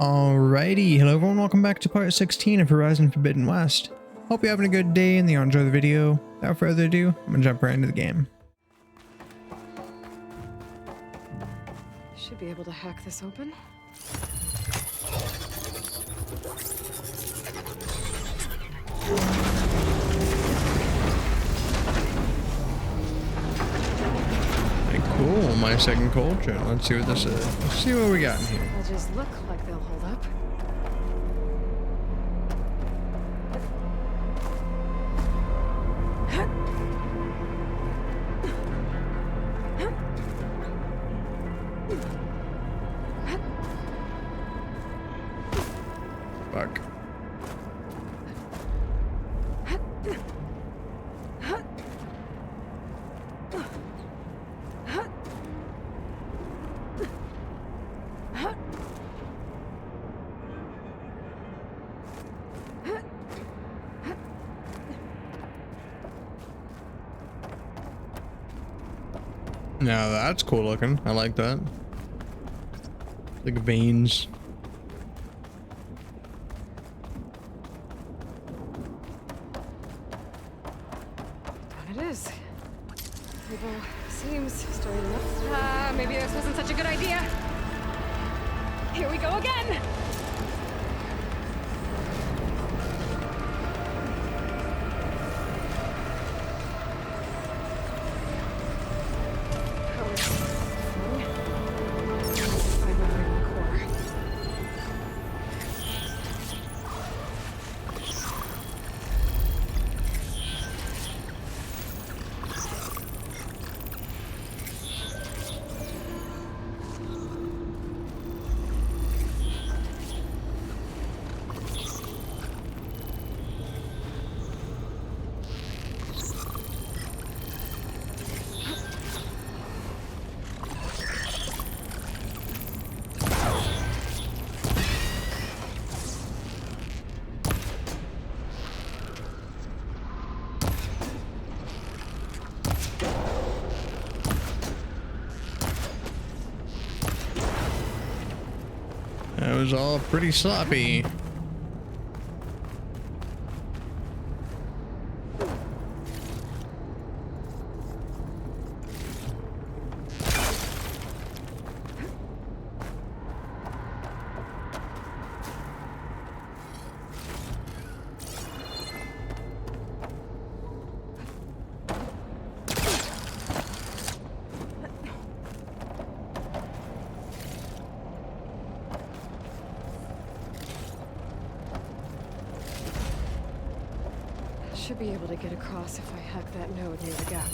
Alrighty, hello everyone, welcome back to part 16 of Horizon Forbidden West. Hope you're having a good day and you enjoy the video. Without further ado, I'm gonna jump right into the game. Should be able to hack this open. Cool, my second culture. Let's see what this is. Let's see what we got in here. They'll just look like they'll hold up. Fuck. Now that's cool looking. I like that. Like veins. It is. People seems starting to maybe this wasn't such a good idea. Here we go again. That was all pretty sloppy. Should be able to get across if I hack that node near the gap.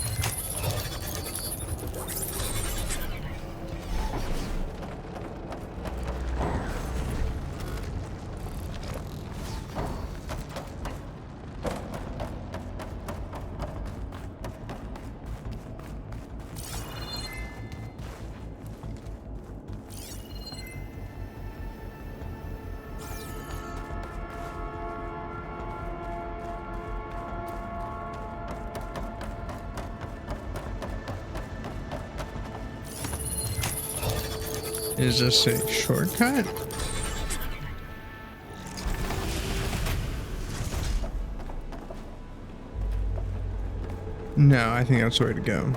Is this a shortcut? No, I think that's the way to go.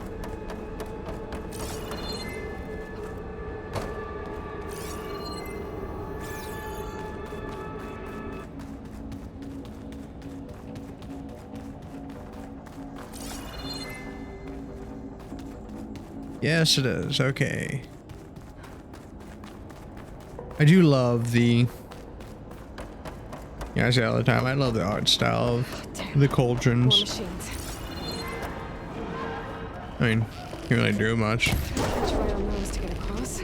Yes, it is. Okay. I do love the, I say all the time, I love the art style of the cauldrons. I mean, can't really do much. Try on those to get across.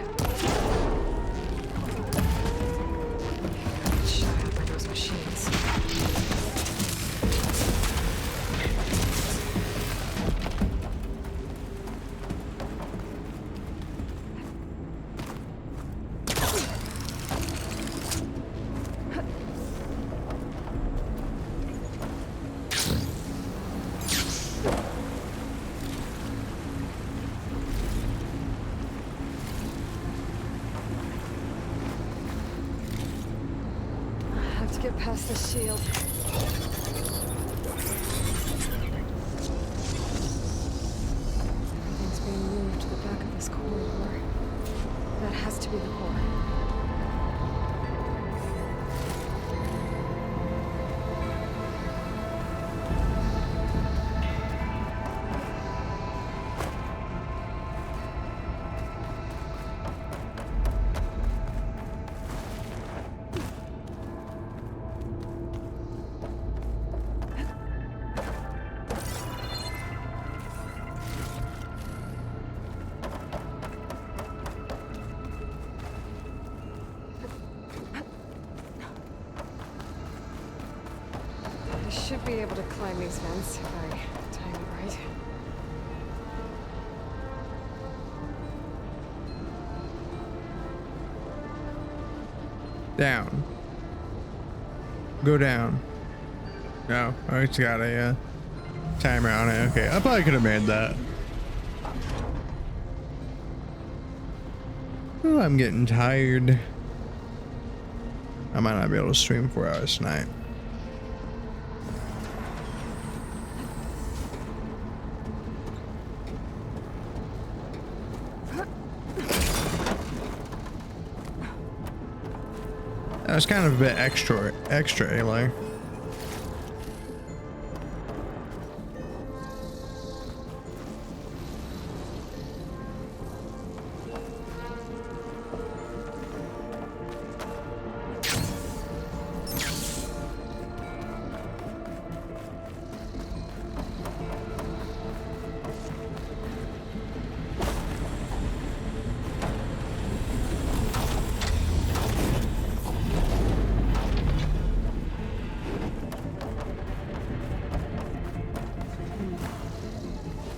Shut up by those machines. get past the shield. Everything's being moved to the back of this corridor. That has to be the core. I should be able to climb these vents if I time it right. Down. Go down. No, oh, it's got a timer on it. Okay, I probably could have made that. Oh, I'm getting tired. I might not be able to stream 4 hours tonight. That was kind of a bit extra, like.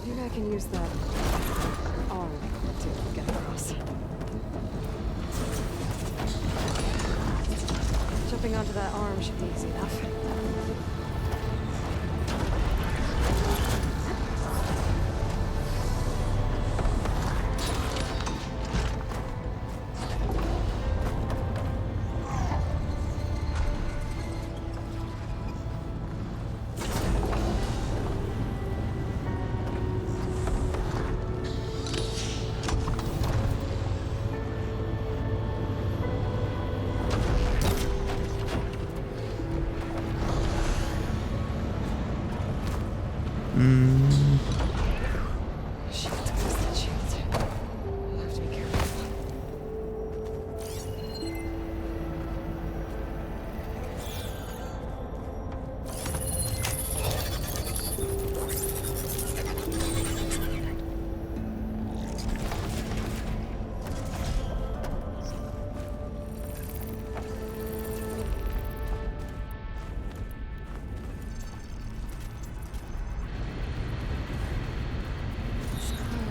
Maybe I can use that arm to get across. Jumping onto that arm should be easy enough. Shit, where's that shield? I'll have to be careful.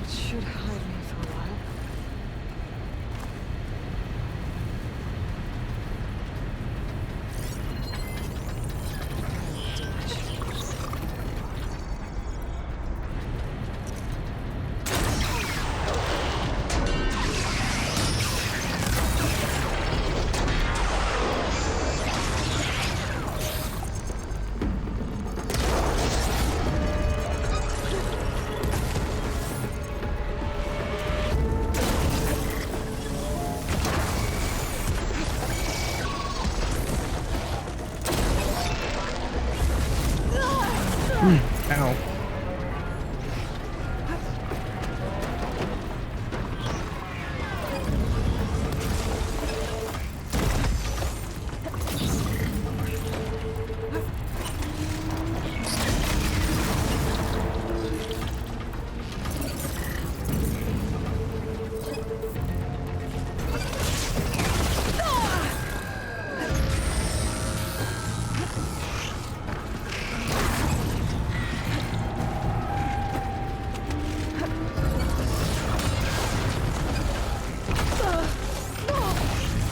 It should hide me for a while. Too much. Ow.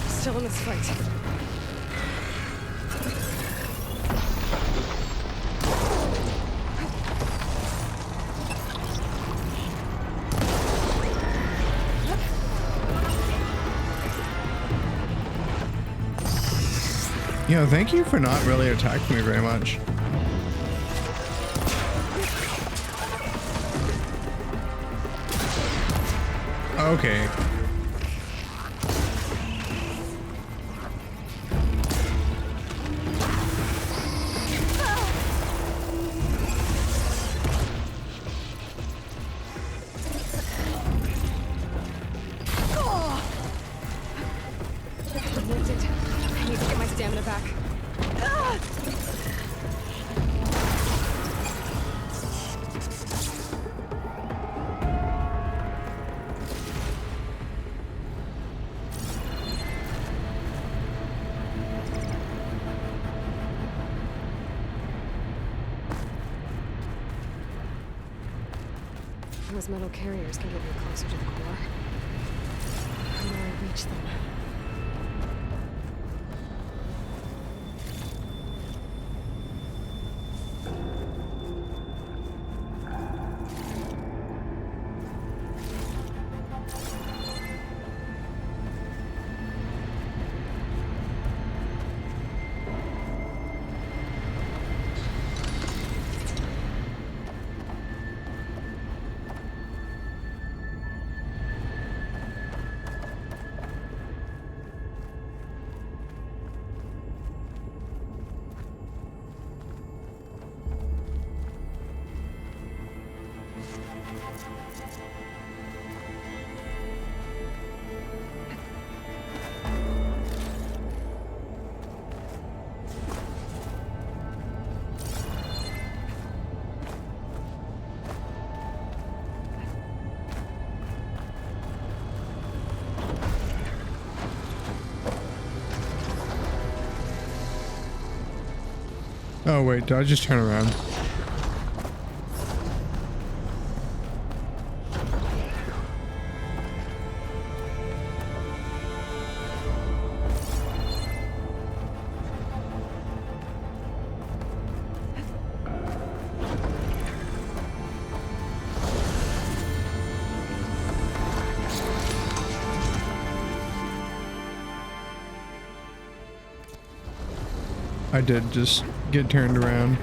Still in this fight. You know, thank you for not really attacking me very much. Okay. I'm lifted. I need to get my stamina back. Those metal carriers can get me closer to the core. How do I reach them? Oh wait, did I just turn around? I did just get turned around.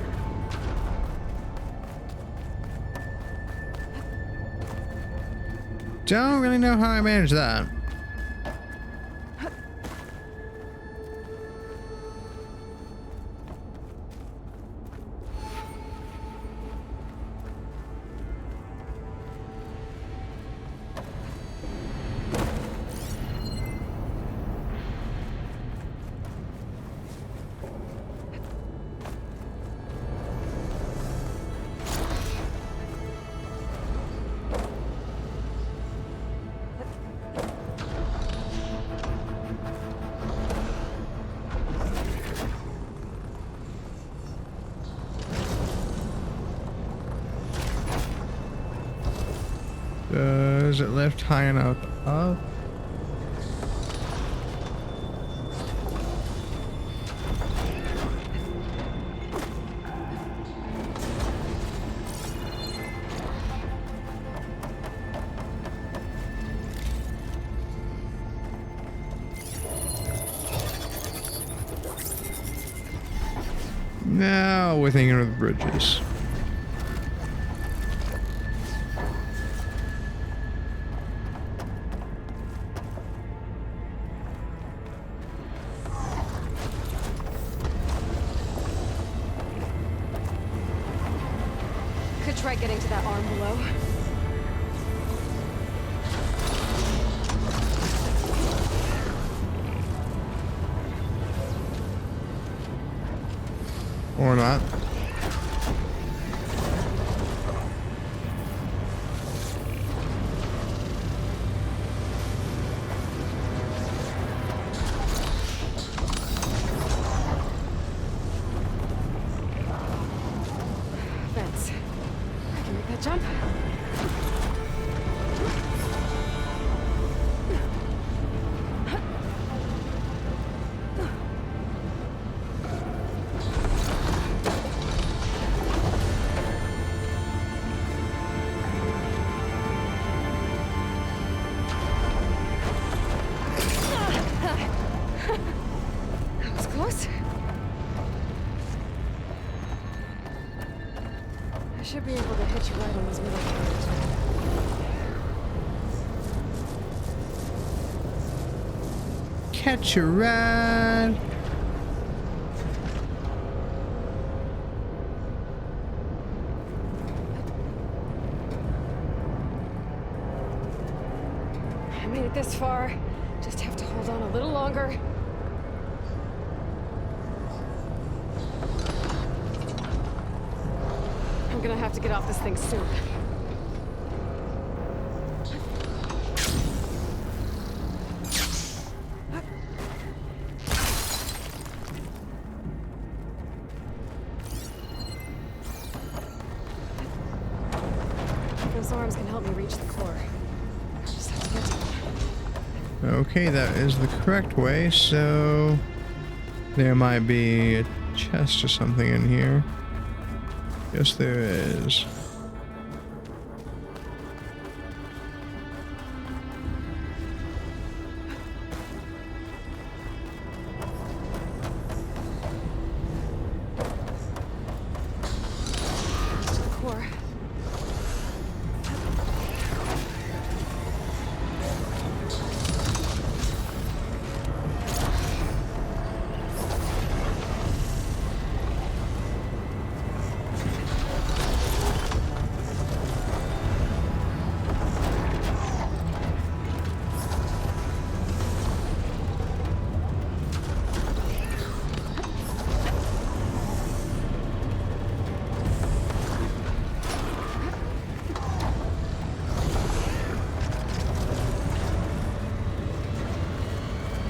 Don't really know how I managed that. Does it lift high enough up? Now we're thinking of the bridges. Could try getting to that arm below. Or not. Fence. I can make that jump. That was close. I should be able to hit you right on those middle carriers. Catch a ride. I made it this far. Just have to hold on a little longer. I'm gonna have to get off this thing soon. Those arms can help me reach the core. Just have to get to them. Okay, that is the correct way, so there might be a chest or something in here. Yes, there is. To the core.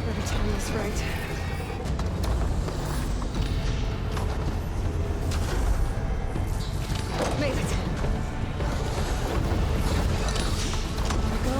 Better time this right. Made it. There we go.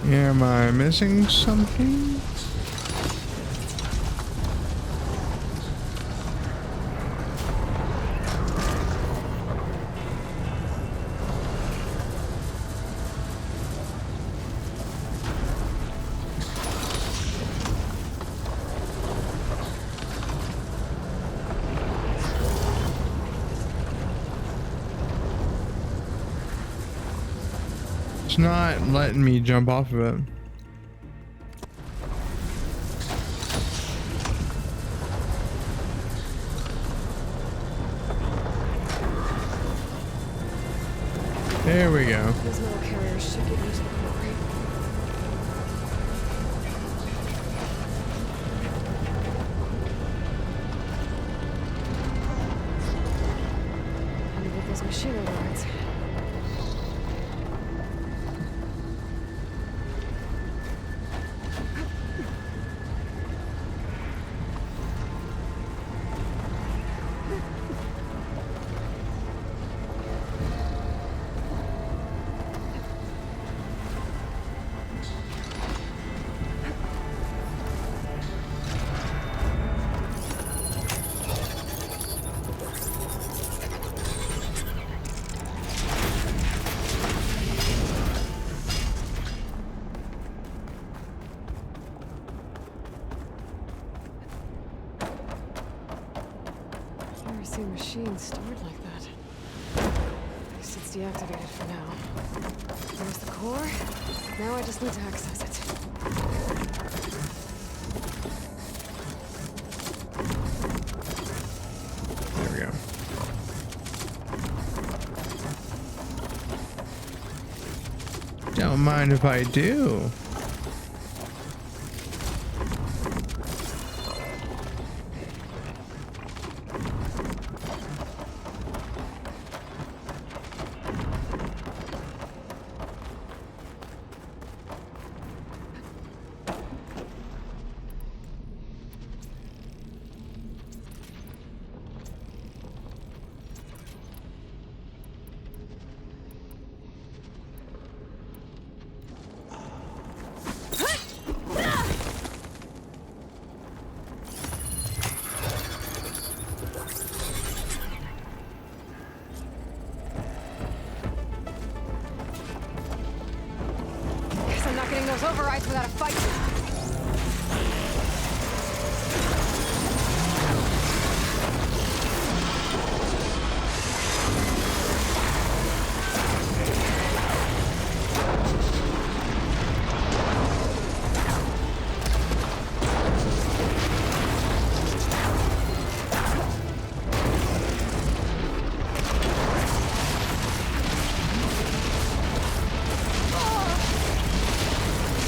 Am I missing something? It's not letting me jump off of it. There we go. Those metal carriers should get me to the core. I need to get those machine overrides. Never seen machines stored like that. At least it's deactivated for now. There's the core. Now I just need to access it. There we go. Don't mind if I do. running those overrides without a fight.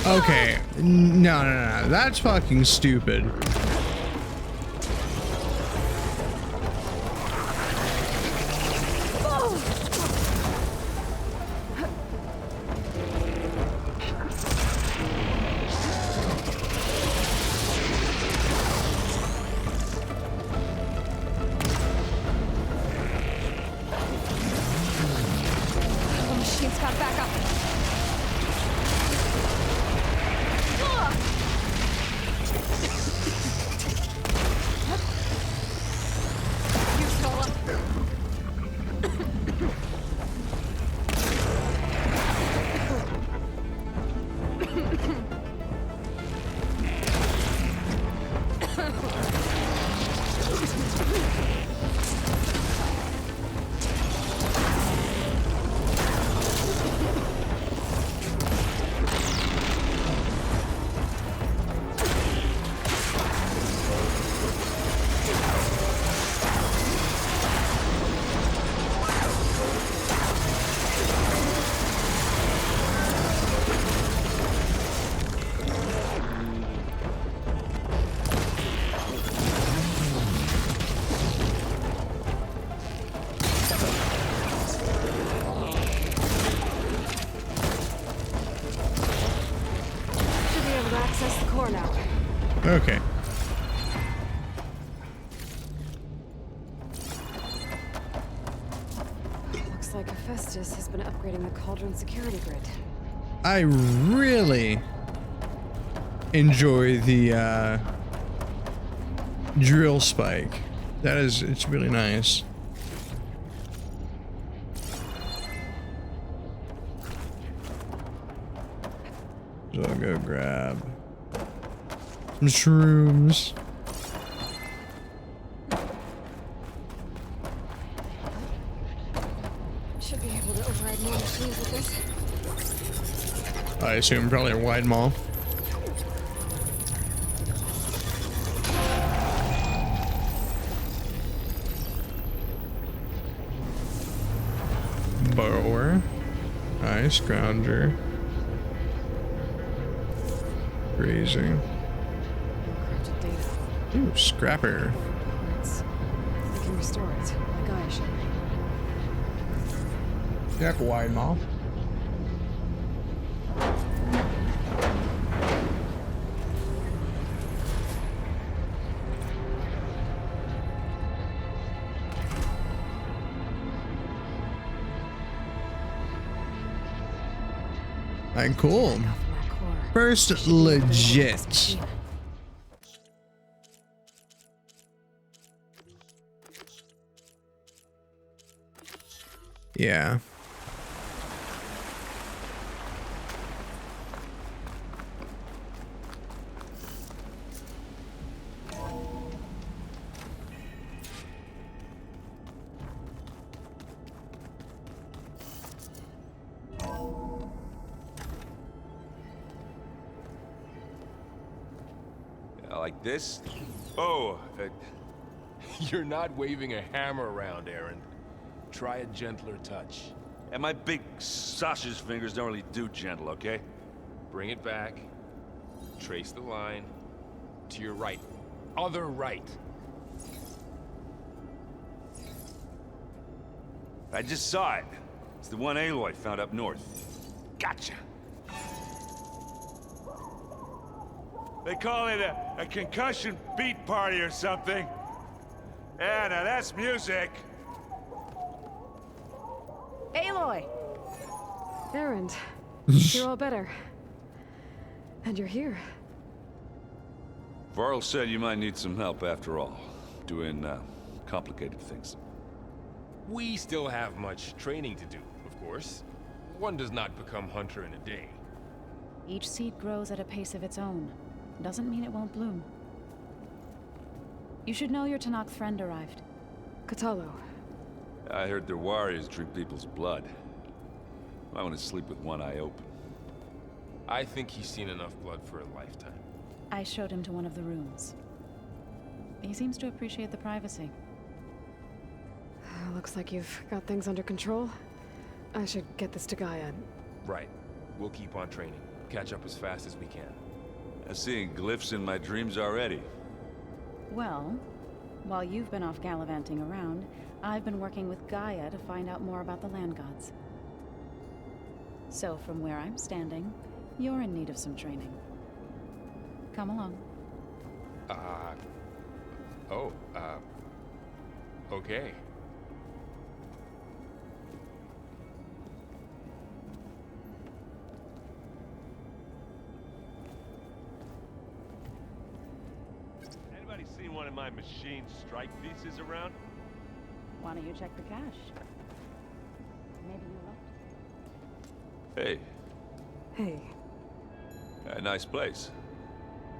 Okay, no, that's fucking stupid. The machine's got backup. Access the core now. Okay. Looks like Hephaestus has been upgrading the Cauldron security grid. I really enjoy the drill spike. It's really nice. So I'll go grab some shrooms. Should be able to override more machines with this. I assume probably a wide mall. Borrower. Nice. Grounder. Grazing. Encrypted data. Ooh, scrapper. Words. We can restore it, like I should. Jack wide mall. Alright, cool. First legit. Yeah. Like this? Oh, you're not waving a hammer around, Aaron. Try a gentler touch. And my big sausage fingers don't really do gentle, okay? Bring it back. Trace the line. To your right. Other right. I just saw it. It's the one Aloy found up north. Gotcha. They call it a concussion beat party or something. Yeah, now that's music. Aloy! Erend, you're all better. And you're here. Varl said you might need some help after all. Doing, complicated things. We still have much training to do, of course. One does not become hunter in a day. Each seed grows at a pace of its own. Doesn't mean it won't bloom. You should know your Tanakh friend arrived. Katalo. I heard their warriors drink people's blood. I want to sleep with one eye open. I think he's seen enough blood for a lifetime. I showed him to one of the rooms. He seems to appreciate the privacy. Looks like you've got things under control. I should get this to Gaia. Right. We'll keep on training. Catch up as fast as we can. I'm seeing glyphs in my dreams already. Well, while you've been off gallivanting around, I've been working with Gaia to find out more about the land gods. So from where I'm standing, you're in need of some training. Come along. Okay. Anybody seen one of my machine strike pieces around? Why don't you check the cache? Maybe you left. Hey, Hey. a nice place.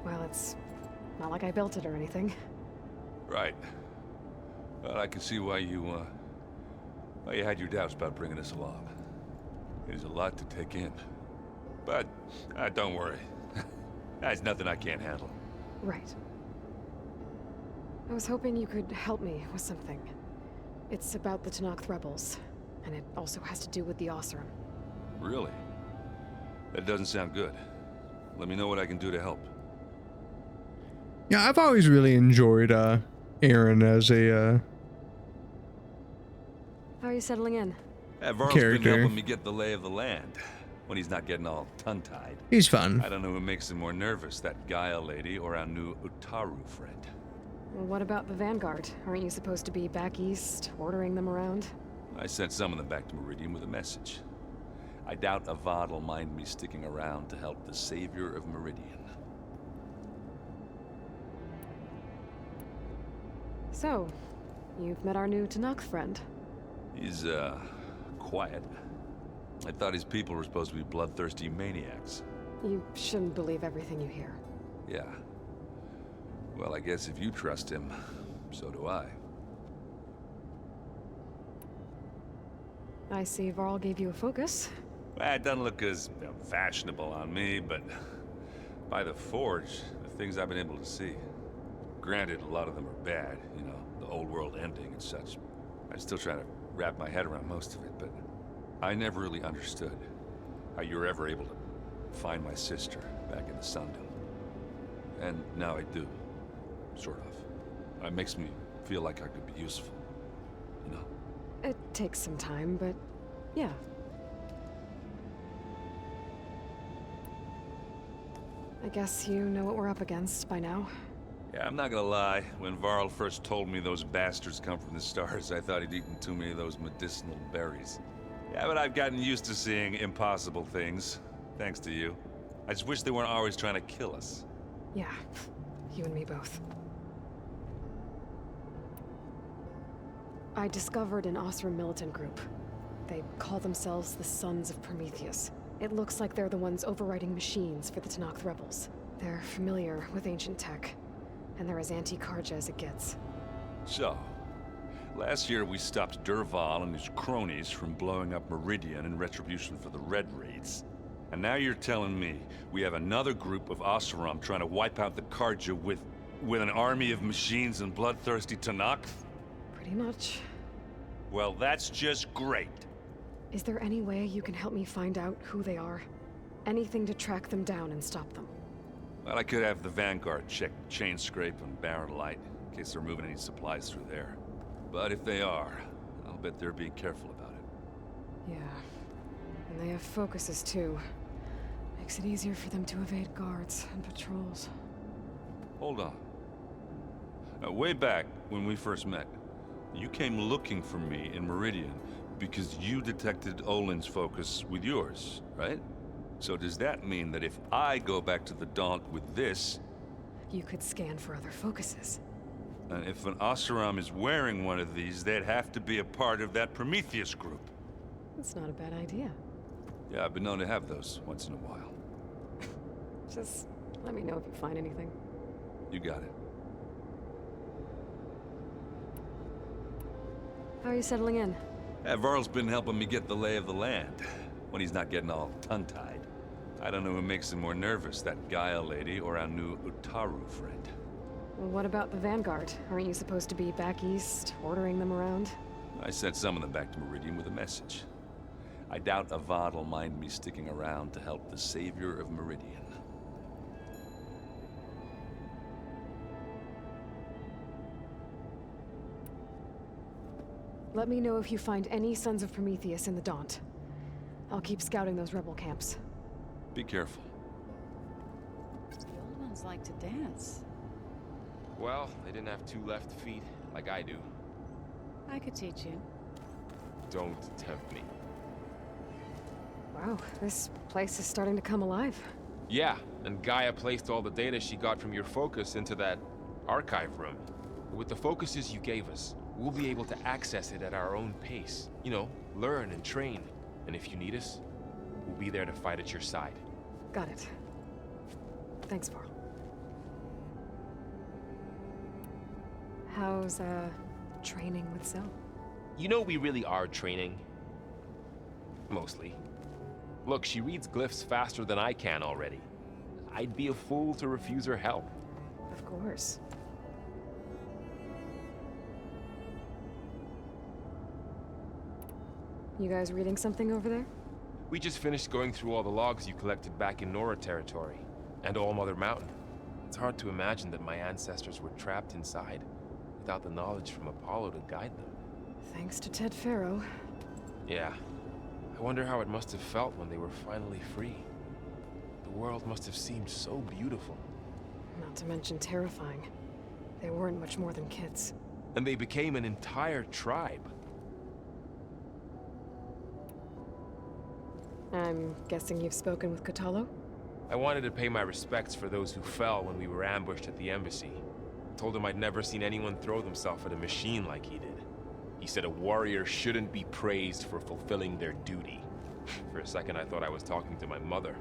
Well, it's not like I built it or anything. Right. Well, I can see why you had your doubts about bringing us along. It is a lot to take in. But, don't worry. That's nothing I can't handle. Right. I was hoping you could help me with something. It's about the Tanakh rebels, and it also has to do with the Osram. Really? That doesn't sound good. Let me know what I can do to help. Yeah, I've always really enjoyed Aaron as a How are you settling in? Varl's Character. been helping me get the lay of the land, when he's not getting all tongue-tied. he's fun. I don't know who makes him more nervous, that Gaia lady or our new Utaru friend. Well, what about the Vanguard? Aren't you supposed to be back east, ordering them around? I sent some of them back to Meridian with a message. I doubt Avad will mind me sticking around to help the savior of Meridian. So, you've met our new Tanakh friend. He's, quiet. I thought his people were supposed to be bloodthirsty maniacs. You shouldn't believe everything you hear. Yeah. Well, I guess if you trust him, so do I. I see Varl gave you a focus. Well, it doesn't look as fashionable on me, but by the Forge, the things I've been able to see. Granted, a lot of them are bad, you know, the old world ending and such. I'm still trying to wrap my head around most of it, but I never really understood how you were ever able to find my sister back in the Sundom. And now I do, sort of. It makes me feel like I could be useful, you know? It takes some time, but yeah. I guess you know what we're up against by now. Yeah, I'm not gonna lie. When Varl first told me those bastards come from the stars, I thought he'd eaten too many of those medicinal berries. Yeah, but I've gotten used to seeing impossible things, thanks to you. I just wish they weren't always trying to kill us. Yeah, you and me both. I discovered an Osram militant group. They call themselves the Sons of Prometheus. It looks like they're the ones overriding machines for the Tanakh rebels. They're familiar with ancient tech, and they're as anti-Karja as it gets. So, last year we stopped Durval and his cronies from blowing up Meridian in retribution for the Red Raids. And now you're telling me we have another group of Oseram trying to wipe out the Karja with an army of machines and bloodthirsty Tanakh? Pretty much. Well, that's just great. Is there any way you can help me find out who they are? Anything to track them down and stop them. Well, I could have the Vanguard check Chain Scrape and Barren Light, in case they're moving any supplies through there. But if they are, I'll bet they're being careful about it. Yeah. And they have focuses too. Makes it easier for them to evade guards and patrols. Hold on. Now, way back when we first met, you came looking for me in Meridian because you detected Olin's focus with yours, right? So does that mean that if I go back to the Daunt with this, You could scan for other focuses. and if an Oseram is wearing one of these, they'd have to be a part of that Prometheus group? That's not a bad idea. Yeah, I've been known to have those once in a while. Just let me know if you find anything. You got it. How are you settling in? Varl's been helping me get the lay of the land, when he's not getting all tongue-tied. I don't know who makes him more nervous, that Gaia lady or our new Utaru friend. Well, what about the Vanguard? Aren't you supposed to be back east, ordering them around? I sent some of them back to Meridian with a message. I doubt Avad will mind me sticking around to help the savior of Meridian. Let me know if you find any Sons of Prometheus in the Daunt. I'll keep scouting those rebel camps. Be careful. The old ones like to dance. Well, they didn't have two left feet, like I do. I could teach you. Don't tempt me. Wow, this place is starting to come alive. Yeah, and Gaia placed all the data she got from your focus into that archive room. With the focuses you gave us, we'll be able to access it at our own pace. You know, learn and train. And if you need us, we'll be there to fight at your side. Got it. Thanks, Varl. How's, training with Zell? You know we really are training. Mostly. Look, she reads glyphs faster than I can already. I'd be a fool to refuse her help. Of course. You guys reading something over there? We just finished going through all the logs you collected back in Nora territory, and All Mother Mountain. It's hard to imagine that my ancestors were trapped inside, without the knowledge from Apollo to guide them. Thanks to Ted Faro. Yeah. I wonder how it must have felt when they were finally free. The world must have seemed so beautiful. Not to mention terrifying. They weren't much more than kids. And they became an entire tribe. I'm guessing you've spoken with Kotallo? I wanted to pay my respects for those who fell when we were ambushed at the embassy. Told him I'd never seen anyone throw themselves at a machine like he did. He said a warrior shouldn't be praised for fulfilling their duty. For a second I thought I was talking to my mother.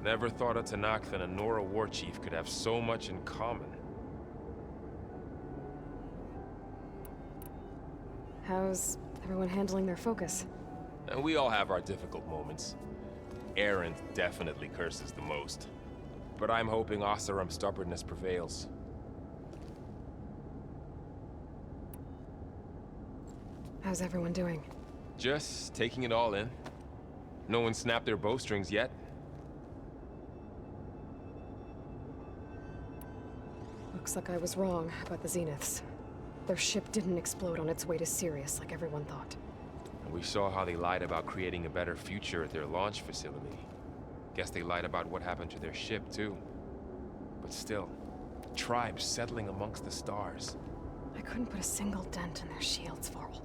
Never thought a Tanakh and a Nora war chief could have so much in common. How's everyone handling their focus? And we all have our difficult moments. Erend definitely curses the most. But I'm hoping Oseram's stubbornness prevails. How's everyone doing? Just taking it all in. No one snapped their bowstrings yet. Looks like I was wrong about the Zeniths. Their ship didn't explode on its way to Sirius like everyone thought. And we saw how they lied about creating a better future at their launch facility. Guess they lied about what happened to their ship, too. But still, tribes settling amongst the stars. I couldn't put a single dent in their shields, Varl.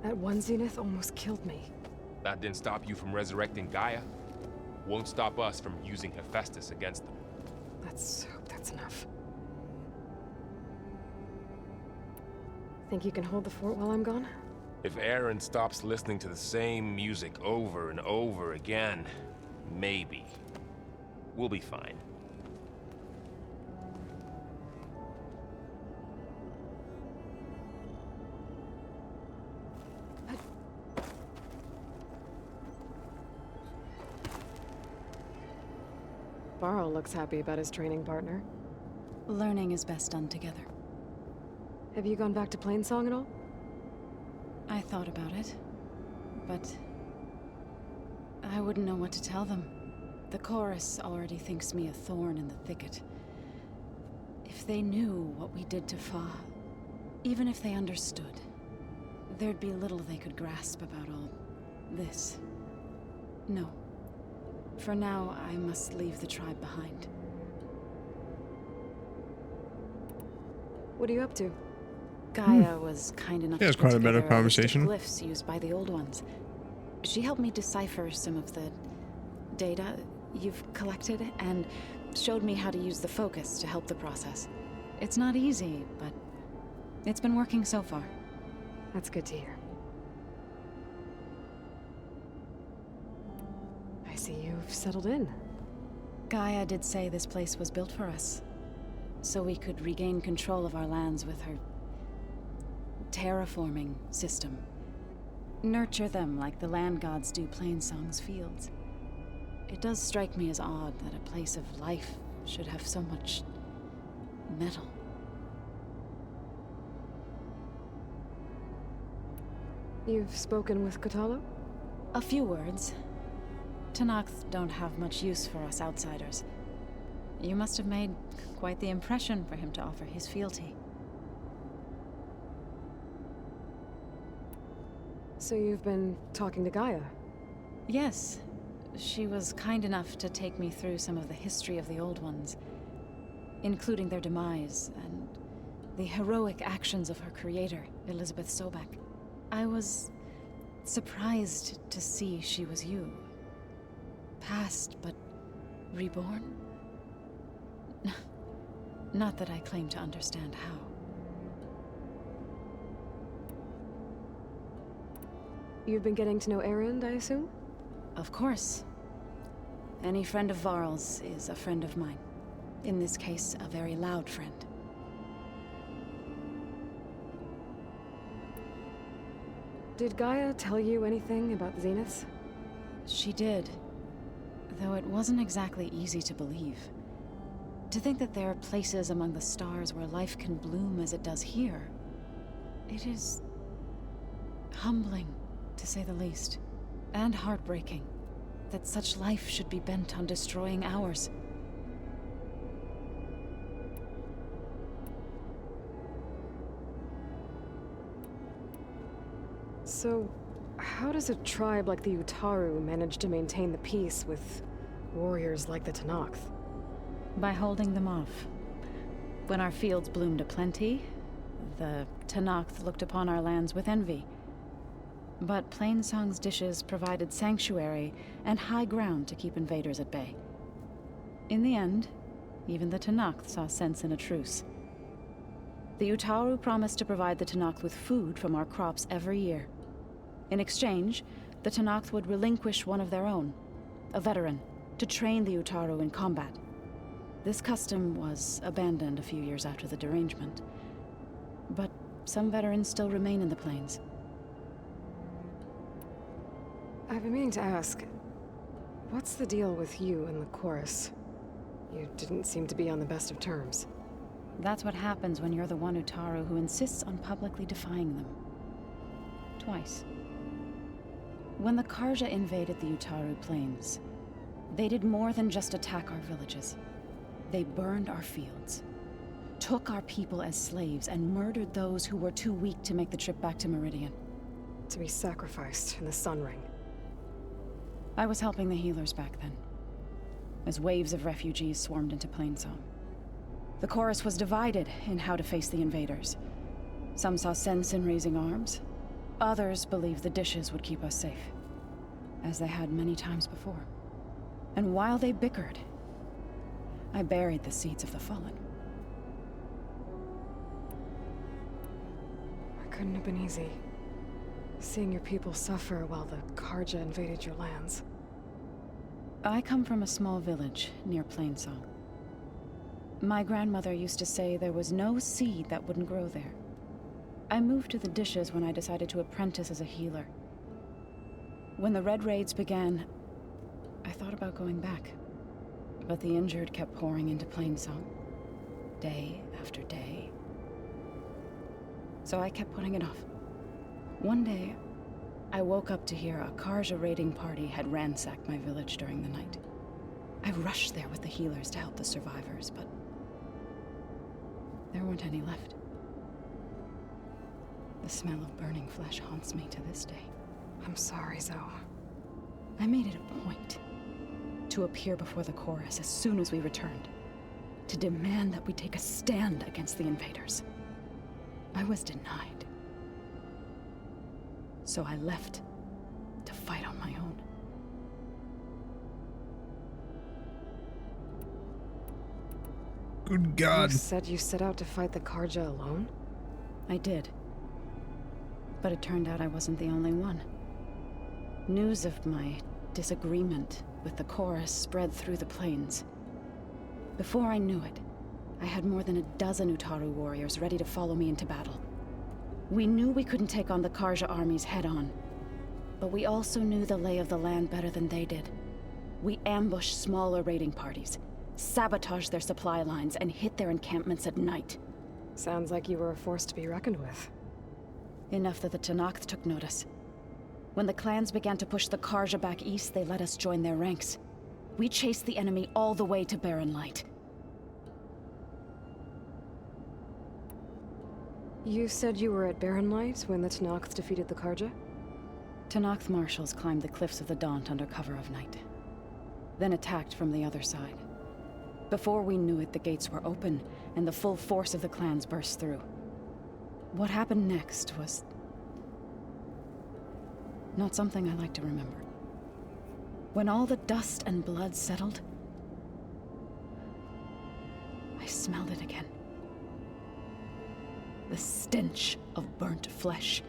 That one Zenith almost killed me. That didn't stop you from resurrecting Gaia. Won't stop us from using Hephaestus against them. Let's hope that's enough. Think you can hold the fort while I'm gone? If Erend stops listening to the same music over and over again, maybe. We'll be fine. Varl looks happy about his training partner. Learning is best done together. Have you gone back to Plainsong at all? I thought about it, but I wouldn't know what to tell them. The chorus already thinks me a thorn in the thicket. If they knew what we did to Fa, even if they understood, there'd be little they could grasp about all this. No. For now, I must leave the tribe behind. What are you up to? Gaia was kind enough Yeah, it's to put quite a bit of together list conversation. glyphs used by the old ones. She helped me decipher some of the data you've collected and showed me how to use the focus to help the process. It's not easy, but it's been working so far. That's good to hear. I see you've settled in. Gaia did say this place was built for us, so we could regain control of our lands with her terraforming system. Nurture them like the land gods do Plainsong's fields. It does strike me as odd that a place of life should have so much metal. You've spoken with Kotallo? A few words. Tenakth don't have much use for us outsiders. You must have made quite the impression for him to offer his fealty. So you've been talking to Gaia? Yes. She was kind enough to take me through some of the history of the Old Ones, including their demise and the heroic actions of her creator, Elizabeth Sobek. I was surprised to see she was you. Past, but reborn? Not that I claim to understand how. You've been getting to know Erend, I assume? Of course. Any friend of Varl's is a friend of mine. In this case, a very loud friend. Did Gaia tell you anything about the Zeniths? She did. Though it wasn't exactly easy to believe. To think that there are places among the stars where life can bloom as it does here. It is humbling, to say the least. And heartbreaking that such life should be bent on destroying ours. So, how does a tribe like the Utaru manage to maintain the peace with warriors like the Tenakth? By holding them off. When our fields bloomed aplenty, the Tenakth looked upon our lands with envy. But Plainsong's dishes provided sanctuary and high ground to keep invaders at bay. In the end, even the Tenakth saw sense in a truce. The Utaru promised to provide the Tenakth with food from our crops every year. In exchange, the Tenakth would relinquish one of their own, a veteran, to train the Utaru in combat. This custom was abandoned a few years after the derangement. But some veterans still remain in the plains. I've been meaning to ask, what's the deal with you and the chorus? You didn't seem to be on the best of terms. That's what happens when you're the one Utaru who insists on publicly defying them. Twice. When the Karja invaded the Utaru plains, they did more than just attack our villages. They burned our fields, took our people as slaves, and murdered those who were too weak to make the trip back to Meridian. To be sacrificed in the Sun Ring. I was helping the healers back then, as waves of refugees swarmed into Plainsong. The chorus was divided in how to face the invaders. Some saw sense in raising arms. Others believed the dishes would keep us safe, as they had many times before. And while they bickered, I buried the seeds of the fallen. It couldn't have been easy. Seeing your people suffer while the Karja invaded your lands. I come from a small village near Plainsong. My grandmother used to say there was no seed that wouldn't grow there. I moved to the dishes when I decided to apprentice as a healer. When the Red Raids began, I thought about going back. But the injured kept pouring into Plainsong, day after day. So I kept putting it off. One day, I woke up to hear a Karja raiding party had ransacked my village during the night. I rushed there with the healers to help the survivors, but there weren't any left. The smell of burning flesh haunts me to this day. I'm sorry, Zoe. I made it a point to appear before the chorus as soon as we returned, to demand that we take a stand against the invaders. I was denied. So I left to fight on my own. Good God. You said you set out to fight the Karja alone? I did. But it turned out I wasn't the only one. News of my disagreement with the chorus spread through the plains. Before I knew it, I had more than a dozen Utaru warriors ready to follow me into battle. We knew we couldn't take on the Karja armies head-on, but we also knew the lay of the land better than they did. We ambushed smaller raiding parties, sabotaged their supply lines, and hit their encampments at night. Sounds like you were a force to be reckoned with. Enough that the Tenakth took notice. When the clans began to push the Karja back east, they let us join their ranks. We chased the enemy all the way to Barren Light. You said you were at Barren Light when the Tenakth defeated the Karja? Tenakth marshals climbed the cliffs of the Daunt under cover of night, then attacked from the other side. Before we knew it, the gates were open, and the full force of the clans burst through. What happened next was not something I like to remember. When all the dust and blood settled, I smelled it again. The stench of burnt flesh.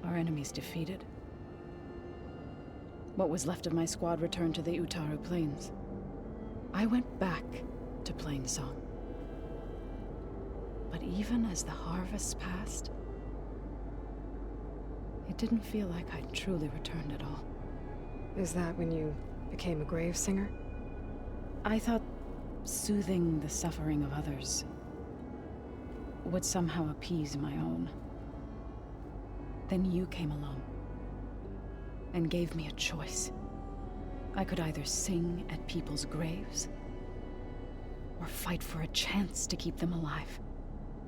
Our enemies defeated. What was left of my squad returned to the Utaru Plains. I went back to Plainsong. But even as the harvest passed, it didn't feel like I'd truly returned at all. Is that when you became a grave singer? I thought soothing the suffering of others would somehow appease my own. Then you came along and gave me a choice. I could either sing at people's graves or fight for a chance to keep them alive.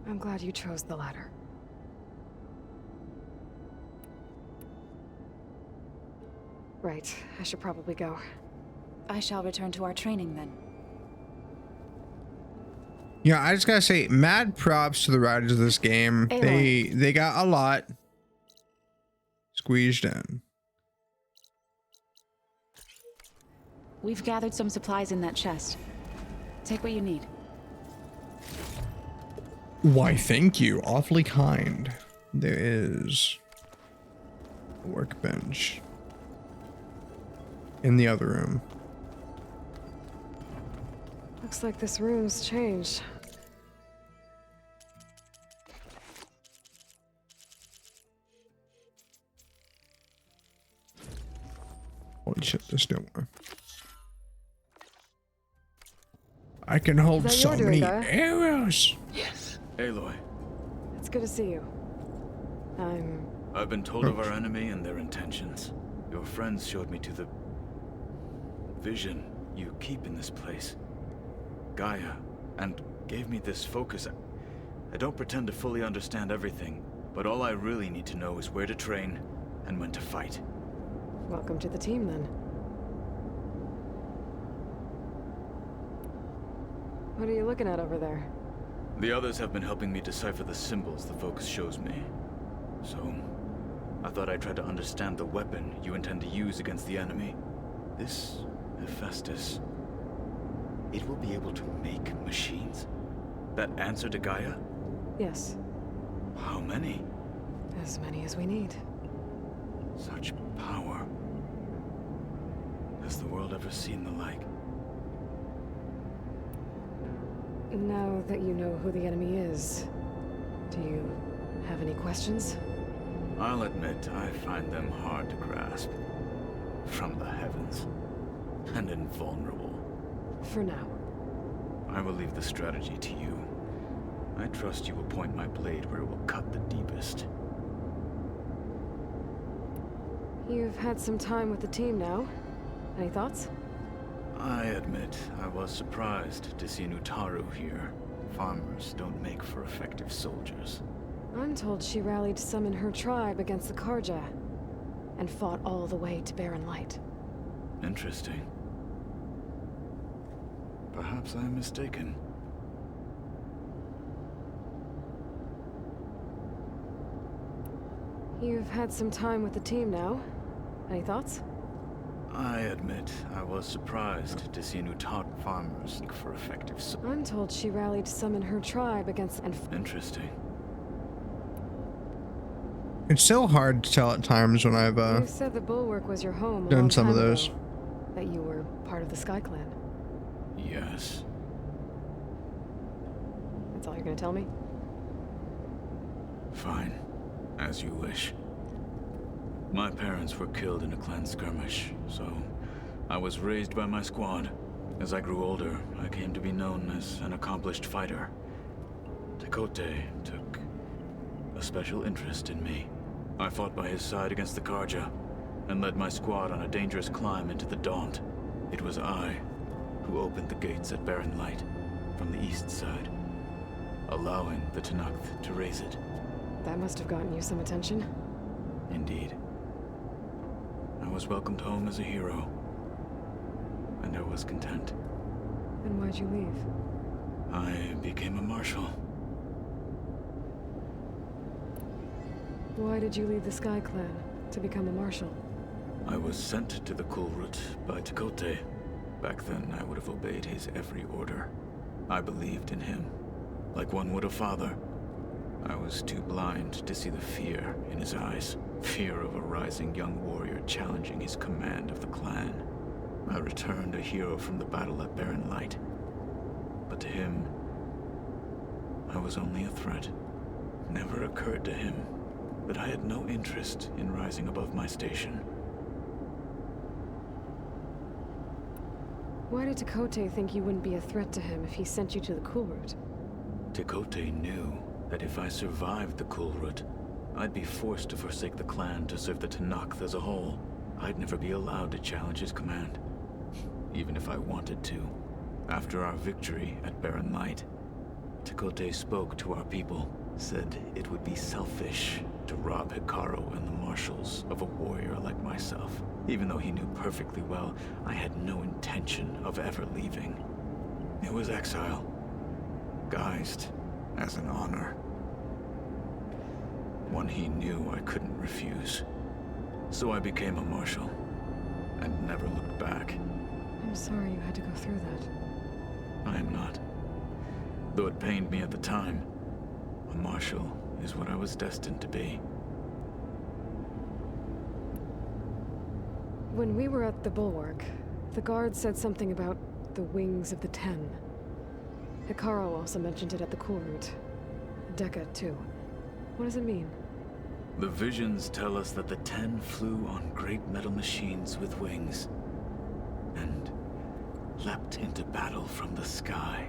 I'm glad you chose the latter. Right, I should probably go. I shall return to our training then. Yeah, I just gotta say, mad props to the writers of this game. Aloy. They got a lot squeezed in. We've gathered some supplies in that chest. Take what you need. Why, thank you. Awfully kind. There is a workbench in the other room. Looks like this room's changed. Holy shit, this don't work. I can hold Is that so your doing, many Gaia? arrows. Yes, Aloy. It's good to see you. I've been told of our enemy and their intentions. Your friends showed me to the vision you keep in this place, Gaia, and gave me this focus. I don't pretend to fully understand everything, but all I really need to know is where to train and when to fight. Welcome to the team, then. What are you looking at over there? The others have been helping me decipher the symbols the focus shows me. So, I thought I'd try to understand the weapon you intend to use against the enemy. This Hephaestus, it will be able to make machines that answer to Gaia? Yes, How many? as many as we need. Such power. Has the world ever seen the like? Now that you know who the enemy is, do you have any questions? I'll admit I find them hard to grasp. From the heavens. And invulnerable. For now. I will leave the strategy to you. I trust you will point my blade where it will cut the deepest. You've had some time with the team now. Any thoughts? I admit, I was surprised to see an Utaru here. Farmers don't make for effective soldiers. I'm told she rallied some in her tribe against the Karja, and fought all the way to Barren Light. Interesting. Perhaps I am mistaken. You've had some time with the team now. Any thoughts? I admit, I was surprised to see an Utaru farmers seek for effective I'm told she rallied some in her tribe against and Interesting. It's so hard to tell at times when I've you said the Bulwark was your home a done long some of time those. ago, that you were part of the Sky Clan. Yes. That's all you're gonna tell me? Fine. As you wish. My parents were killed in a clan skirmish, so I was raised by my squad. As I grew older, I came to be known as an accomplished fighter. Tekote took a special interest in me. I fought by his side against the Karja, and led my squad on a dangerous climb into the Daunt. It was I who opened the gates at Barren Light from the east side, allowing the Tenakth to raise it. That must have gotten you some attention. Indeed. I was welcomed home as a hero, and I was content. Then why'd you leave? I became a marshal. Why did you leave the Sky Clan to become a marshal? I was sent to the Kulrut by Tekote. Back then, I would have obeyed his every order. I believed in him, like one would a father. I was too blind to see the fear in his eyes. Fear of a rising young warrior challenging his command of the clan. I returned a hero from the battle at Barren Light. But to him, I was only a threat. Never occurred to him that I had no interest in rising above my station. Why did Tekote think you wouldn't be a threat to him if he sent you to the Kulrut? Tekote knew that if I survived the Kulrut, I'd be forced to forsake the clan to serve the Tenakth as a whole. I'd never be allowed to challenge his command, even if I wanted to. After our victory at Barren Light, Tekote spoke to our people, said it would be selfish to rob Hikaru and the marshals of a warrior like myself, even though he knew perfectly well I had no intention of ever leaving. It was exile, guised as an honor. One he knew I couldn't refuse. So I became a marshal, and never looked back. I'm sorry you had to go through that. I am not. Though it pained me at the time, a marshal is what I was destined to be. When we were at the Bulwark, the guard said something about the Wings of the Ten. Hikaru also mentioned it at the Kulrut. Dekka, too. What does it mean? The visions tell us that the Ten flew on great metal machines with wings, and leapt into battle from the sky.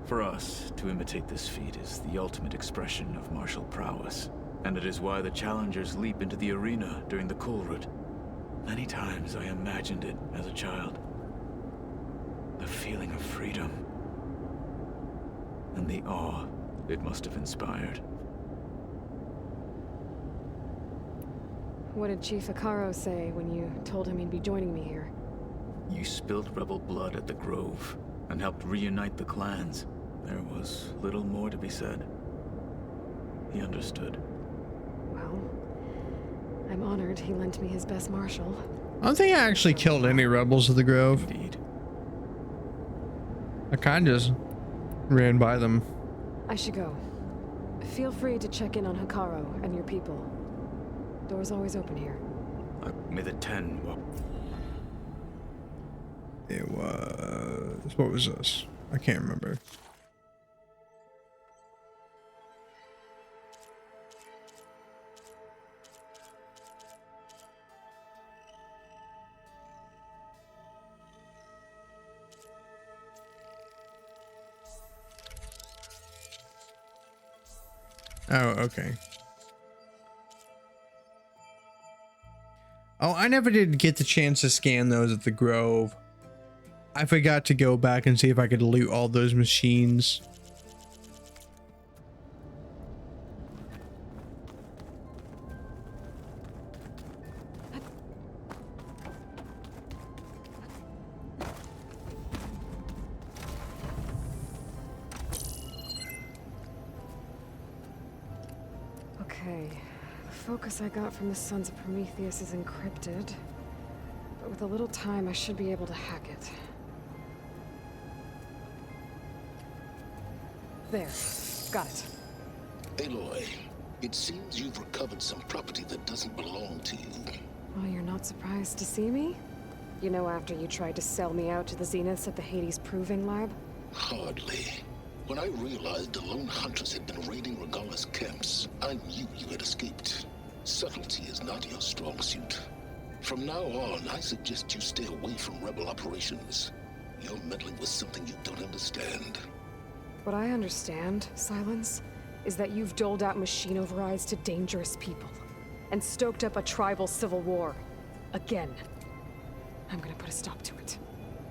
For us, to imitate this feat is the ultimate expression of martial prowess, and it is why the challengers leap into the arena during the Kulrut. Many times I imagined it as a child. The feeling of freedom, and the awe it must have inspired. What did Chief Hikaru say when you told him he'd be joining me here? You spilled rebel blood at the Grove, and helped reunite the clans. There was little more to be said. He understood. Well, I'm honored he lent me his best marshal. I don't think I actually killed any rebels of the Grove. Indeed. I kind of just ran by them. I should go. Feel free to check in on Hikaru and your people. Door's always open here. May the Ten walk. It was... What was this? I can't remember. Oh, okay. Oh, I never did get the chance to scan those at the Grove. I forgot to go back and see if I could loot all those machines. Okay. The focus I got from the Sons of Prometheus is encrypted. But with a little time, I should be able to hack it. There. Got it. Aloy, it seems you've recovered some property that doesn't belong to you. Oh, you're not surprised to see me? You know, after you tried to sell me out to the Zeniths at the Hades Proving Lab? Hardly. When I realized the lone hunters had been raiding Regala's camps, I knew you had escaped. Subtlety is not your strong suit. From now on, I suggest you stay away from rebel operations. You're meddling with something you don't understand. What I understand, Silence, is that you've doled out machine overrides to dangerous people, and stoked up a tribal civil war. Again. I'm gonna put a stop to it.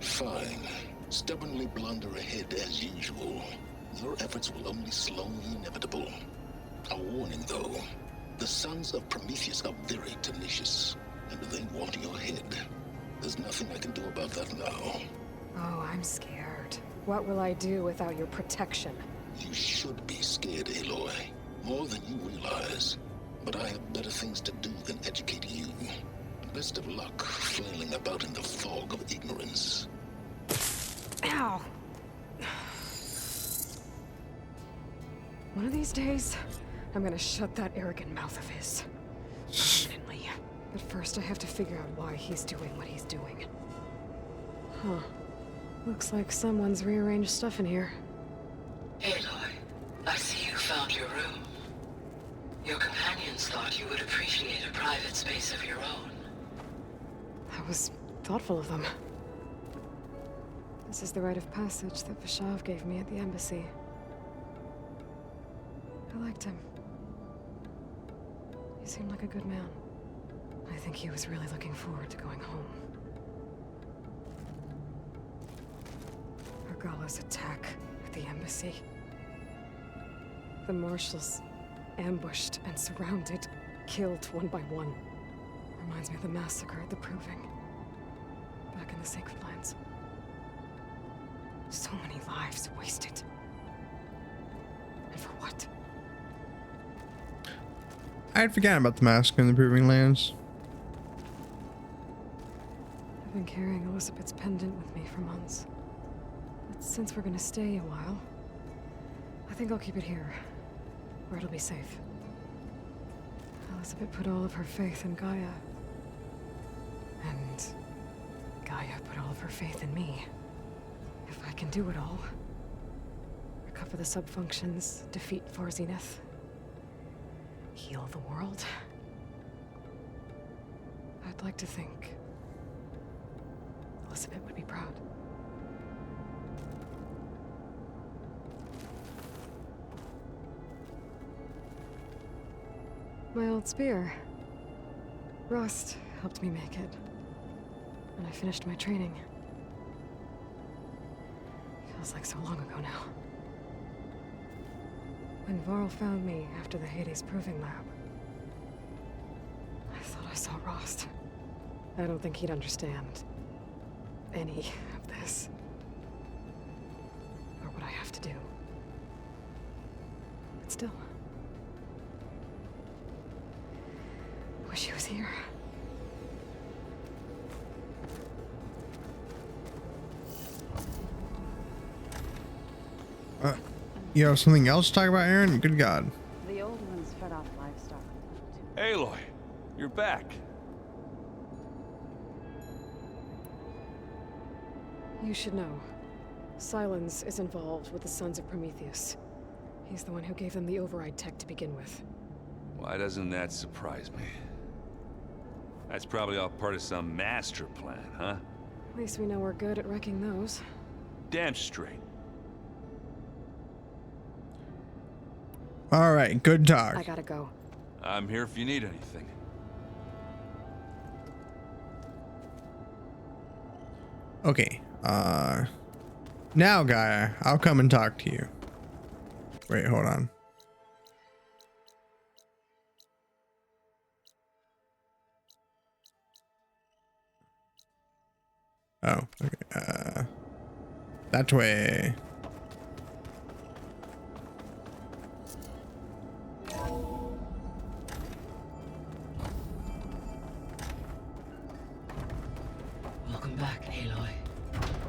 Fine. Stubbornly blunder ahead as usual. Your efforts will only slow the inevitable. A warning, though. The sons of Prometheus are very tenacious, and they want your head. There's nothing I can do about that now. Oh, I'm scared. What will I do without your protection? You should be scared, Aloy. More than you realize. But I have better things to do than educate you. Best of luck flailing about in the fog of ignorance. Ow! One of these days, I'm gonna shut that arrogant mouth of his. Permanently. But first I have to figure out why he's doing what he's doing. Huh. Looks like someone's rearranged stuff in here. Aloy, I see you found your room. Your companions thought you would appreciate a private space of your own. That was thoughtful of them. This is the rite of passage that Vashav gave me at the embassy. I liked him. He seemed like a good man. I think he was really looking forward to going home. Regala's attack at the embassy. The marshals ambushed and surrounded, killed one by one. Reminds me of the massacre at the Proving. Back in the Sacred Lands. So many lives wasted. And for what? I had forgotten about the massacre in the Proving Lands. I've been carrying Elizabeth's pendant with me for months. But since we're gonna stay a while, I think I'll keep it here, where it'll be safe. Elizabeth put all of her faith in Gaia. And Gaia put all of her faith in me. If I can do it all, recover the subfunctions, defeat 4 Zenith, heal the world, I'd like to think Elizabeth would be proud. My old spear. Rust helped me make it. And I finished my training. Feels like so long ago now. When Varl found me after the Hades Proving Lab, I thought I saw Rost. I don't think he'd understand any of this. Or what I have to do. But still. Wish he was here. You have something else to talk about, Aaron? Good God. The old ones fed off livestock. Aloy, you're back. You should know. Silence is involved with the Sons of Prometheus. He's the one who gave them the override tech to begin with. Why doesn't that surprise me? That's probably all part of some master plan, huh? At least we know we're good at wrecking those. Damn straight. All right, good talk. I gotta go. I'm here if you need anything. Okay. Now, Gaia, I'll come and talk to you. Wait, hold on. Oh, okay. That way. Welcome back, Aloy.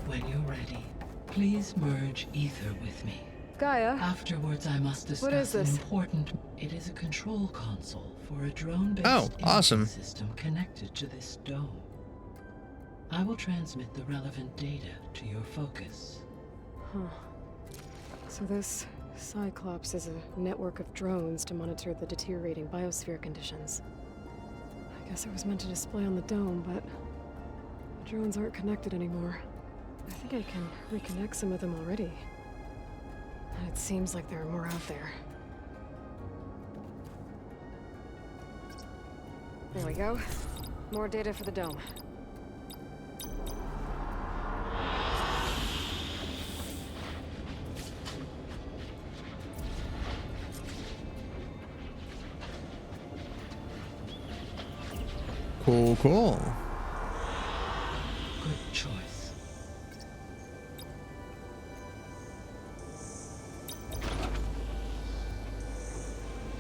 When you're ready, please merge ether with me. Gaia? Afterwards, I must discuss What is this? an important... It is a control console for a drone-based Oh, awesome. system connected to this dome. I will transmit the relevant data to your focus. Huh. So this Cyclops is a network of drones to monitor the deteriorating biosphere conditions. I guess it was meant to display on the dome, but the drones aren't connected anymore. I think I can reconnect some of them already. And it seems like there are more out there. There we go. More data for the dome. Cool, cool. Good choice.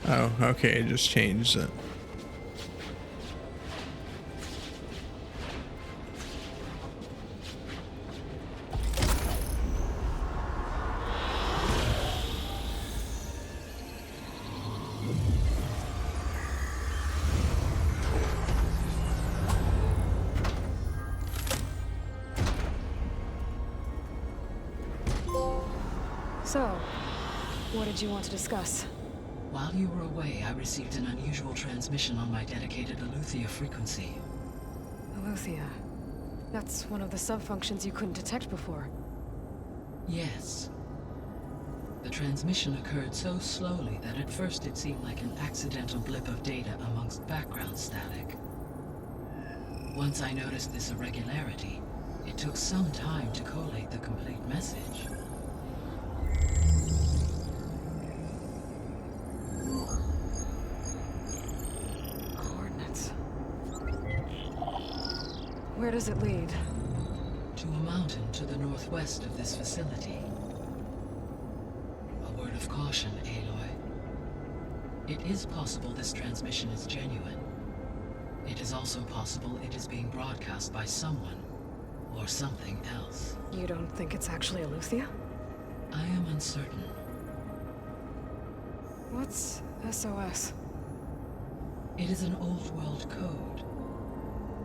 Oh, okay, it just changed it. So, what did you want to discuss? While you were away, I received an unusual transmission on my dedicated Aletheia frequency. Aletheia. That's one of the sub-functions you couldn't detect before. Yes. The transmission occurred so slowly that at first it seemed like an accidental blip of data amongst background static. Once I noticed this irregularity, it took some time to collate the complete message. Coordinates. Where does it lead? To a mountain to the northwest of this facility. A word of caution, Aloy. It is possible this transmission is genuine. It is also possible it is being broadcast by someone or something else. You don't think it's actually Aletheia? I am uncertain. What's SOS? It is an old world code.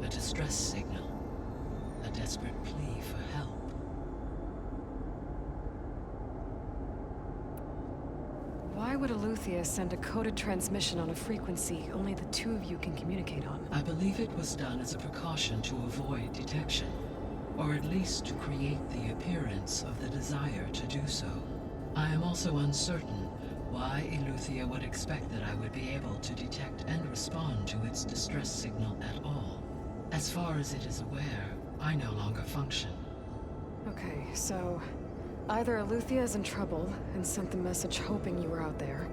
A distress signal. A desperate plea for help. Why would Aletheia send a coded transmission on a frequency only the two of you can communicate on? I believe it was done as a precaution to avoid detection, or at least to create the appearance of the desire to do so. I am also uncertain why Aletheia would expect that I would be able to detect and respond to its distress signal at all. As far as it is aware, I no longer function. Okay, so either Aletheia is in trouble and sent the message hoping you were out there,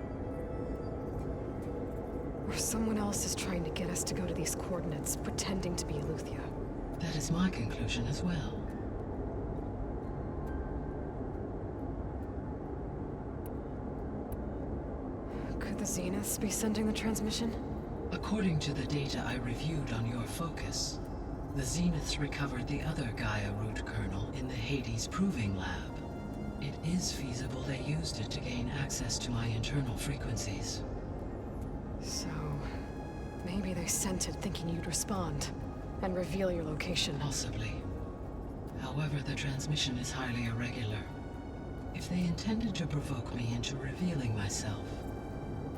or someone else is trying to get us to go to these coordinates, pretending to be Aletheia. That is my conclusion as well. Could the Zeniths be sending the transmission? According to the data I reviewed on your focus, the Zeniths recovered the other Gaia root kernel in the Hades Proving Lab. It is feasible they used it to gain access to my internal frequencies. So, maybe they sent it thinking you'd respond and reveal your location. Possibly. However, the transmission is highly irregular. If they intended to provoke me into revealing myself,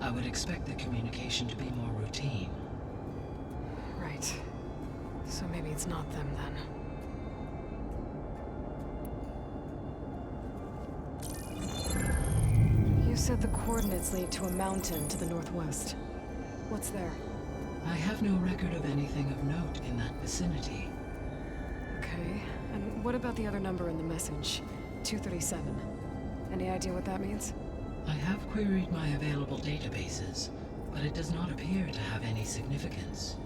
I would expect the communication to be more routine. Right. So maybe it's not them then. You said the coordinates lead to a mountain to the northwest. What's there? I have no record of anything of note in that vicinity. Okay. And what about the other number in the message? 237. Any idea what that means? I have queried my available databases, but it does not appear to have any significance.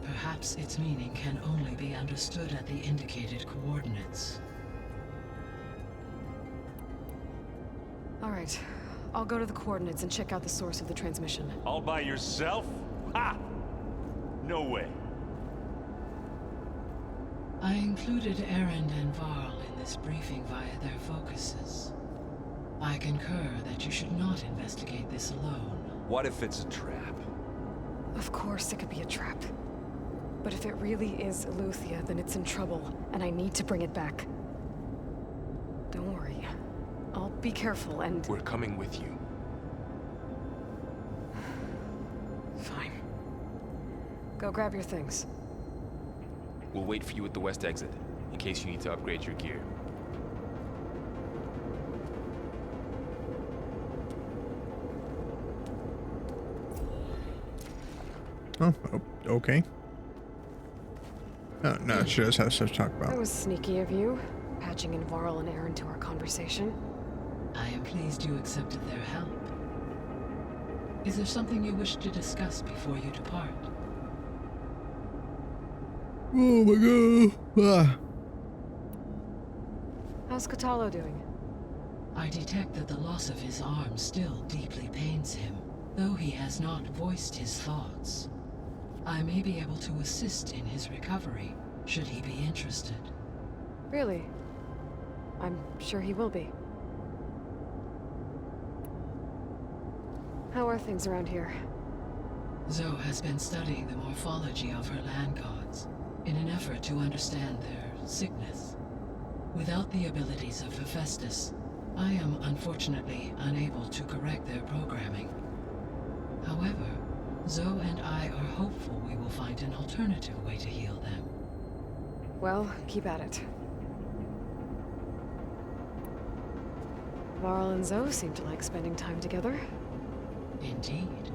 Perhaps its meaning can only be understood at the indicated coordinates. All right. I'll go to the coordinates and check out the source of the transmission. All by yourself? Ha! No way. I included Erend and Varl in this briefing via their focuses. I concur that you should not investigate this alone. What if it's a trap? Of course it could be a trap. But if it really is Eleuthia, then it's in trouble, and I need to bring it back. Don't worry. I'll be careful and... We're coming with you. Fine. Go grab your things. We'll wait for you at the west exit, in case you need to upgrade your gear. Oh, okay. Oh, no, she does have stuff to talk about. That was sneaky of you, patching in Varl and Aaron to our conversation. I am pleased you accepted their help. Is there something you wish to discuss before you depart? Oh my god. Ah. How's Katalo doing? I detect that the loss of his arm still deeply pains him, though he has not voiced his thoughts. I may be able to assist in his recovery, should he be interested. Really? I'm sure he will be. How are things around here? Zoe has been studying the morphology of her land gods, in an effort to understand their sickness. Without the abilities of Hephaestus, I am unfortunately unable to correct their programming. However, Zoe and I are hopeful we will find an alternative way to heal them. Well, keep at it. Varl and Zoe seem to like spending time together. Indeed.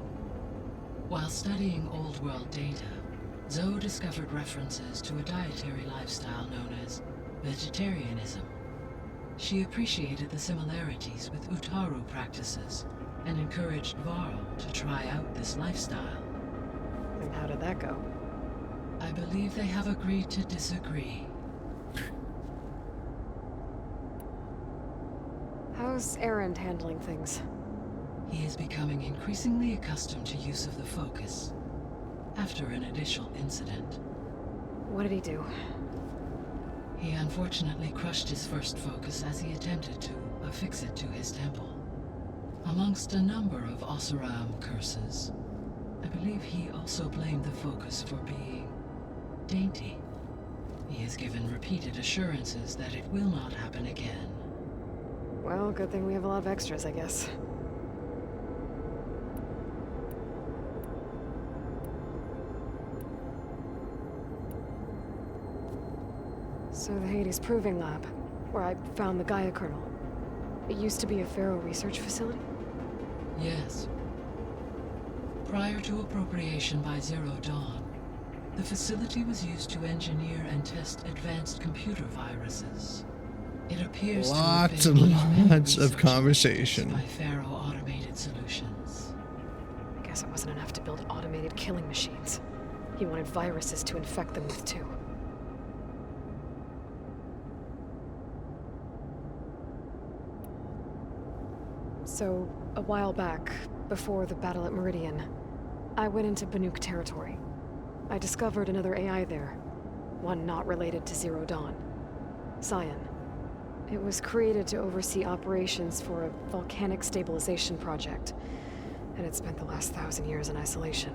While studying old world data, Zoe discovered references to a dietary lifestyle known as vegetarianism. She appreciated the similarities with Utaru practices and encouraged Varl to try out this lifestyle. And how did that go? I believe they have agreed to disagree. How's Aaron handling things? He is becoming increasingly accustomed to use of the focus, after an initial incident. What did he do? He unfortunately crushed his first focus as he attempted to affix it to his temple. Amongst a number of Oseram curses, I believe he also blamed the focus for being dainty. He has given repeated assurances that it will not happen again. Well, good thing we have a lot of extras, I guess. So the Hades Proving Lab, where I found the Gaia kernel. It used to be a Pharaoh research facility? Yes. Prior to appropriation by Zero Dawn, the facility was used to engineer and test advanced computer viruses. It appears Lots to and have been lots of research conversation. by Pharaoh Automated Solutions. I guess it wasn't enough to build automated killing machines. He wanted viruses to infect them with too. So, a while back, before the battle at Meridian, I went into Banuk territory. I discovered another AI there, one not related to Zero Dawn. Cyan. It was created to oversee operations for a volcanic stabilization project, and it spent the last 1,000 years in isolation.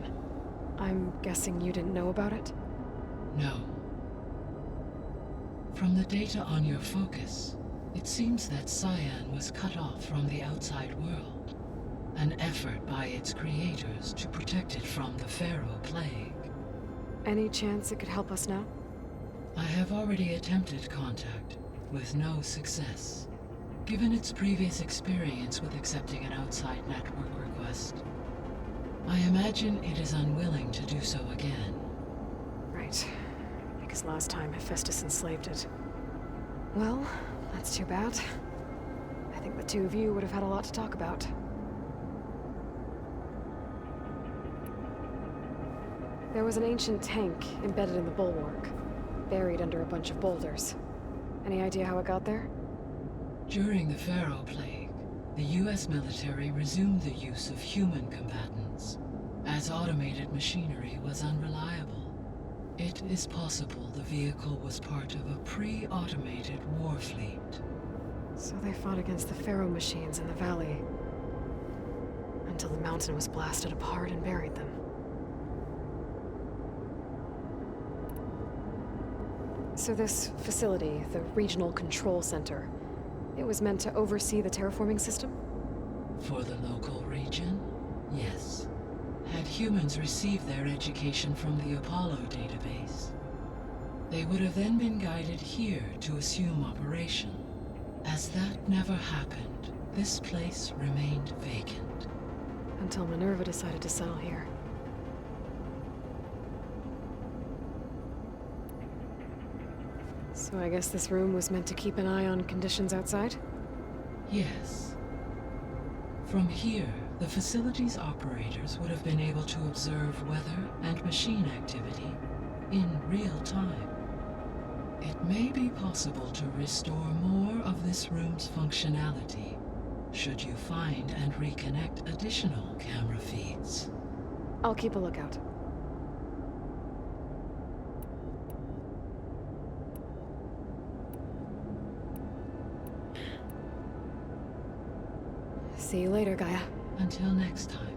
I'm guessing you didn't know about it? No. From the data on your focus, it seems that Cyan was cut off from the outside world, an effort by its creators to protect it from the Pharaoh Plague. Any chance it could help us now? I have already attempted contact, with no success. Given its previous experience with accepting an outside network request, I imagine it is unwilling to do so again. Right. Because last time Hephaestus enslaved it. Well, that's too bad. I think the two of you would have had a lot to talk about. There was an ancient tank embedded in the bulwark, buried under a bunch of boulders. Any idea how it got there? During the Pharaoh Plague, the US military resumed the use of human combatants, as automated machinery was unreliable. It is possible the vehicle was part of a pre-automated war fleet. So they fought against the Pharaoh machines in the valley, until the mountain was blasted apart and buried them. So this facility, the Regional Control Center, it was meant to oversee the terraforming system? For the local region, yes. Had humans received their education from the Apollo database, they would have then been guided here to assume operation. As that never happened, this place remained vacant. Until Minerva decided to settle here. So I guess this room was meant to keep an eye on conditions outside? Yes. From here, the facility's operators would have been able to observe weather and machine activity in real time. It may be possible to restore more of this room's functionality should you find and reconnect additional camera feeds. I'll keep a lookout. See you later, Gaia. Until next time.